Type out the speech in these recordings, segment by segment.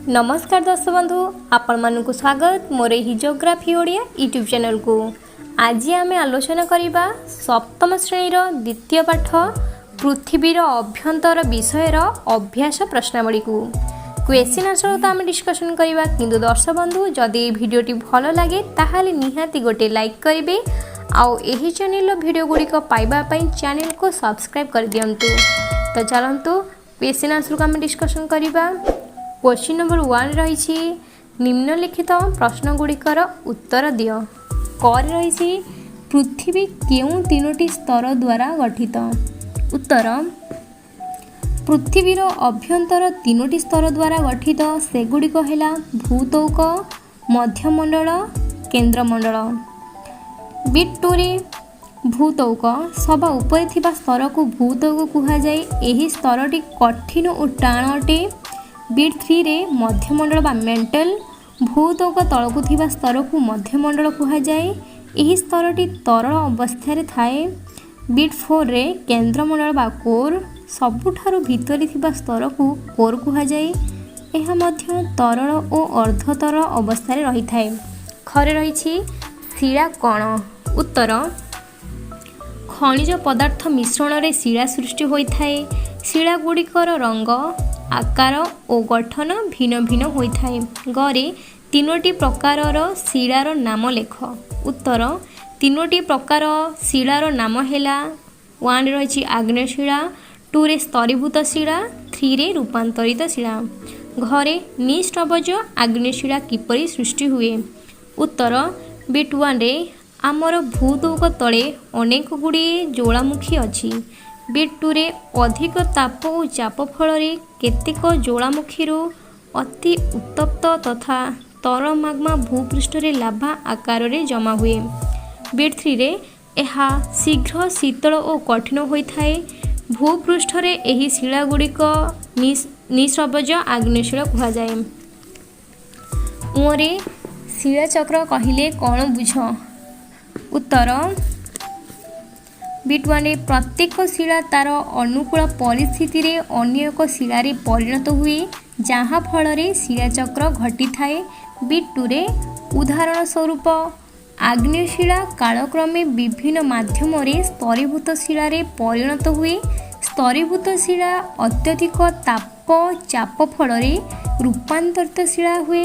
नमस्कार दर्शक बंधु आपण मानक स्वागत मोर ही जियोग्राफी ओडिया यूट्यूब चैनल को। आज आम आलोचना करवा सप्तम श्रेणीर द्वितीय पाठ पृथ्वीर अभ्यंतर विषयर अभ्यास प्रश्नावली को क्वेश्चन आंसर तो आम डिस्कसन करवा। किंतु दर्शक बंधु जदि भिडियोटी भल लगे ताहाले निहाती गोटे लाइक करेंगे आउ एही चैनल वीडियो गुड़िक पाइबा चैनल को सब्सक्राइब कर दियंतु। तो चलंतु क्वेश्चन आंसर को आम डिस्कसन करवा। क्वेश्चन नंबर 1 रही निम्नलिखित प्रश्न गुड़िकर उत्तर दियो। कर रही पृथ्वी केउं तीनोटी स्तर द्वारा गठित। उत्तर पृथ्वीर अभ्यंतर तीनोटी स्तर द्वारा गठित सेगुड़िक है भूतौक, मध्यमंडल, केंद्रमंडल। बिट 2 रे भूतौक सभा उपरे थिबा स्तर को भूतौक कुहा जाए। एही स्तरटी कठिन और टाण अटे। बिट 3 रे मध्यमंडल बा मेंटल भूतौक तलकु थिबा स्तर को मध्यमंडल कुहा जाए। एही स्तरटी तरल अवस्था रे थाए। बिट 4 रे केंद्रमंडल बा कोर सबुठारु भितरी थिबा स्तर को कोर कुहा जाए। एहा मध्य तरल और अर्धतरल अवस्था रे रही थाए। खरे रही शिला कण। उत्तर खनिज पदार्थ मिश्रण रे शिला सृष्टि होइथाए। शिला गुड़िकर रंग, आकार और गठन भिन्न भिन्न होइथाए। गरे तीनोटी प्रकारर शिलार नाम लेख। उत्तर तीनोटी प्रकार शिलार नाम हैला 1 रही आग्नेय शिला, 2 रे स्तरीभूत शिला, 3 रे रूपांतरित शिला। घरे निष्ठबज आग्नेय शिला किपरि सृष्टि हुए। उत्तर बिट 1 रे आमर भूतौक तले अनेक गुड़िए ज्वालामुखी अछि। बिट 2 रे अधिक ताप और चाप फल केतेक ज्वालामुखी अति उत्तप्त तथा तरल माग्मा भूपृष्ठ रे लाभा आकार रे जमा हुए। बिट 3 रे एहा शीघ्र शीतल और कठिन होइथाए। भूपृष्ठ रे एही शिला गुड़िक निस्रबज आग्नेय शिला कुहा जाए। उरे शिला चक्र कहिले कौन बुझ। उत्तर बिट 1 रे प्रत्येक शिला तार अनुकूल परिस्थिति रे अन्य एक शिला रे परिणत हुए जहाँ फल रे शिला चक्र घटी थाए। बिट 2 रे उदाहरण स्वरूप आग्नेय शिला कालक्रमे विभिन्न माध्यम रे स्तरीभूत शिला रे परिणत हुए। स्तरीभूत शिला अत्यधिक ताप चाप फल रे रूपांतरित शिला हुए।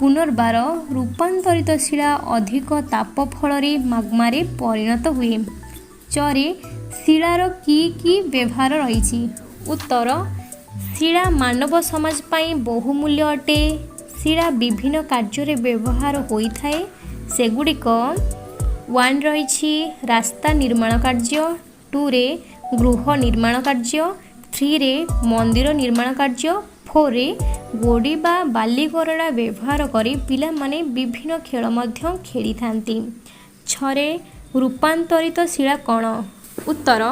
पुनर्बार रूपांतरित शिला अधिक ताप फल रे माग्मा रे परिणत हुए। चरे शिलार की व्यवहार रही। उत्तर शिला मानव समाज पाई बहुमूल्य अटे। शिला विभिन्न कार्य व्यवहार होता है। सेगुड़िक 1 रही रास्ता निर्माण कार्य, 2 रे गृह निर्माण कार्य, 3 रे मंदिर निर्माण कार्य, 4 रे गोड़ी बा बाली गरड़ा व्यवहार करी पिला माने विभिन्न खेल मध्य खेली थांती। 6 रे रूपांतरित शिला कण। उत्तर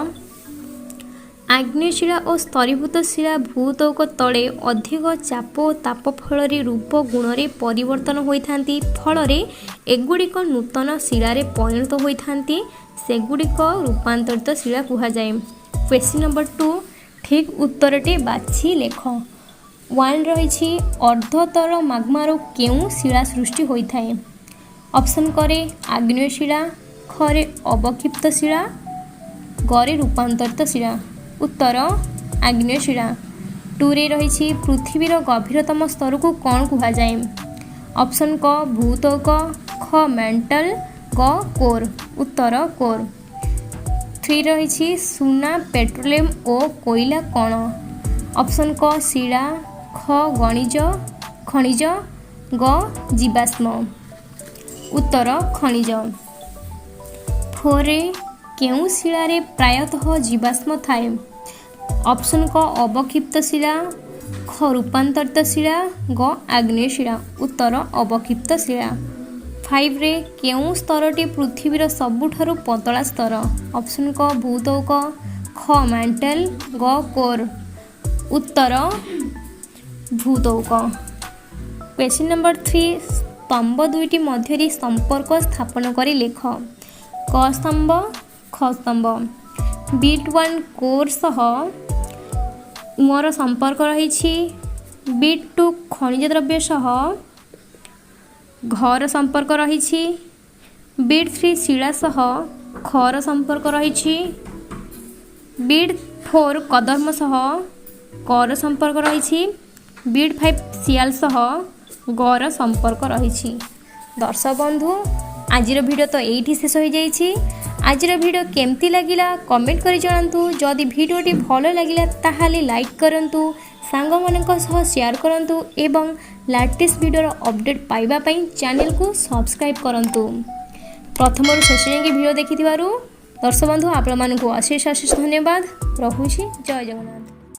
आग्नेय शिला और स्तरीभूत शिला भूतौक तले अधिक चाप और ताप फल रूप गुण रे परिवर्तन होइथांती। फल रे एगुड़िक नूतन शिला रे परिणत होइथांती। सेगुड़िक रूपांतरित शिला कुहा जाए। क्वेश्चन नंबर 2 ठीक उत्तरटे बाछि लेख। 1 रही अर्धतरल माग्मार केउं शिला सृष्टि होइथाए। ऑप्शन करे आग्नेय शिला, खरे अवक्षिप्त शिला, गरे रूपांतरित शिला। उत्तर आग्नेय शिला। 2 रे रही पृथ्वीर गभीरतम स्तर को कौन कुहा जाए। ऑप्शन क भूतौक, ख मेंटल, ग कोर। उत्तर कोर। 3 रही सुना पेट्रोलियम और कोयला कण। ऑप्शन क शिला, ख खनिज, ग जीवाश्म। उत्तर खनिज। 4 रे केउं शिला रे प्रायतः जीवाश्म थाए। ऑप्शन क अवक्षिप्त शिला, ख रूपांतरित शिला, ग आग्नेय शिला। उत्तर अवक्षिप्त शिला। 5 रे केउं स्तरटी पृथ्वीर सबुठारु पतला स्तर। ऑप्शन क भूतौक, ख मेंटल, ग कोर। उत्तर भूतौक। क्वेश्चन नंबर 3 स्तंभ दुईटी मध्य संपर्क स्थापन करी लेख। क स्तंभ, ख स्तंभ। बिट 1 कोर सह उमर संपर्क रही बिट 2 खनिज द्रव्य सह घर संपर्क रही। बिट 3 शिला सह खर संपर्क रही। बिट 4 कदर्म सह कर संपर्क रही। बिट 5 सियाल सह गर संपर्क रही। दर्शक बंधु आज वीडियो तो यही शेष हो जाइए। आज वीडियो केमती लगिला कमेंट कर जणांतु। जदि वीडियोटी भल लगिला ताहाले लाइक करंतु, सांग मानक सह शेयर करंतु एवं लेटेस्ट वीडियो अपडेट पाइबा पई चैनल को सब्सक्राइब करंतु। प्रथम शेष जाएंगे वीडियो देखि दर्शक बंधु आपण मानक अशेष अशेष धन्यवाद। रहुछि। जय जगन्नाथ।